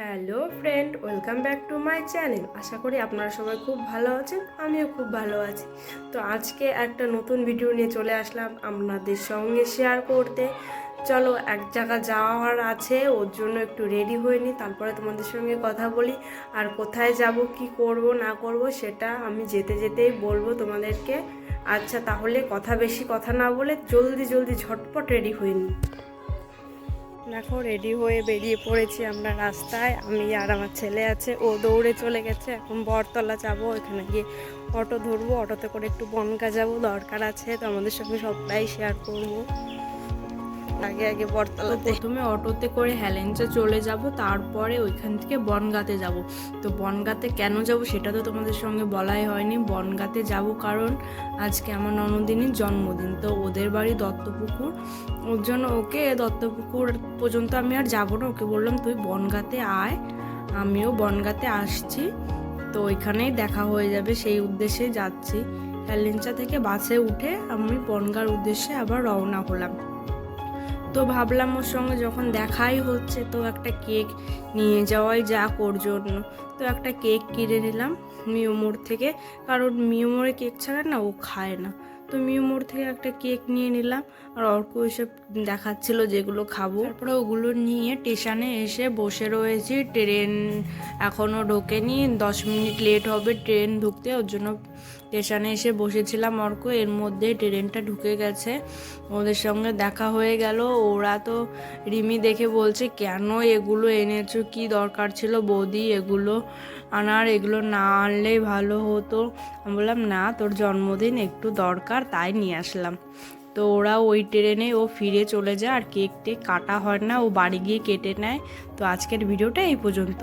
Hello friend, welcome back to my channel. আশা করি আপনারা সবাই খুব ভালো আছেন, আমিও খুব ভালো আছি। তো আজকে একটা নতুন ভিডিও নিয়ে চলে আসলাম আপনাদের সঙ্গে শেয়ার করতে। চলো, এক জায়গা যাওয়ার আছে, ওর জন্য একটু রেডি হয়ে নিই, তারপরে তোমাদের সঙ্গে কথা বলি। আর কোথায় যাব, কি করব না করব সেটা আমি যেতে যেতেই বলবো তোমাদেরকে। আচ্ছা, তাহলে বেশি কথা না বলে জলদি জলদি ঝটপট রেডি হয়ে নিই। দেখো, রেডি হয়ে বেরিয়ে পড়েছি আমরা রাস্তায়। আমি আর আমার ছেলে আছে, ও দৌড়ে চলে গেছে। এখন বটতলা যাবো, এখানে গিয়ে অটো ধরবো, অটোতে করে একটু বনগা যাবো, দরকার আছে। তো আমাদের সঙ্গে সবটাই শেয়ার করবো। আগে বটতলা, প্রথমে অটোতে করে হেলেঞ্চা চলে যাব, তারপরে ওইখান থেকে বনগাঁতে যাব। তো বনগাঁতে কেন যাব সেটা তো তোমাদের সঙ্গে বলাই হয়নি। বনগাঁতে যাব কারণ আজকে আমার ননদিনীর জন্মদিন। তো ওদের বাড়ি দত্তপুকুর, ওর জন্য ওকে দত্তপুকুর পর্যন্ত আমি আর যাবো না। ওকে বললাম তুই বনগাঁতে আয়, আমিও বনগাঁতে আসছি, তো ওইখানেই দেখা হয়ে যাবে, সেই উদ্দেশ্যে যাচ্ছি। হেলেঞ্চা থেকে বাসে উঠে আমি বনগাঁর উদ্দেশ্যে আবার রওনা হলাম। তো ভাবলাম ওর সঙ্গে যখন দেখাই হচ্ছে, তো একটা কেক নিয়ে যাওয়াই যাক ওর জন্য। তো একটা কেক কিনে নিলাম মিউমোর থেকে, কারণ মিউমোরে কেক ছাড়া না ও খায় না। তো মিউমোর থেকে একটা কেক নিয়ে নিলাম, আর অর্ক এসব দেখাচ্ছিল যেগুলো খাবো। তারপরে ওগুলো নিয়ে স্টেশনে এসে বসে রয়েছি। ট্রেন এখনও ঢোকেনি, 10 মিনিট লেট হবে ট্রেন ঢুকতে, ওর জন্য স্টেশনে এসে বসেছিলাম। অর্ক এর মধ্যে ট্রেনটা ঢুকে গেছে, ওদের সঙ্গে দেখা হয়ে গেল। ওরা তো রিমি দেখে বলছে কেন এগুলো এনেছো, কি দরকার ছিল বৌদি এগুলো আনার, এগুলো না আনলেই ভালো হতো। আমি বললাম না, তোর জন্মদিন একটু দরকার তাই নিয়ে আসলাম। তো ওরা ওই ট্রেনে ও ফিরে চলে যায়, আর কেক টেক কাটা হয় না, ও বাড়ি গিয়ে কেটে নেয়। তো আজকের ভিডিওটা এই পর্যন্ত।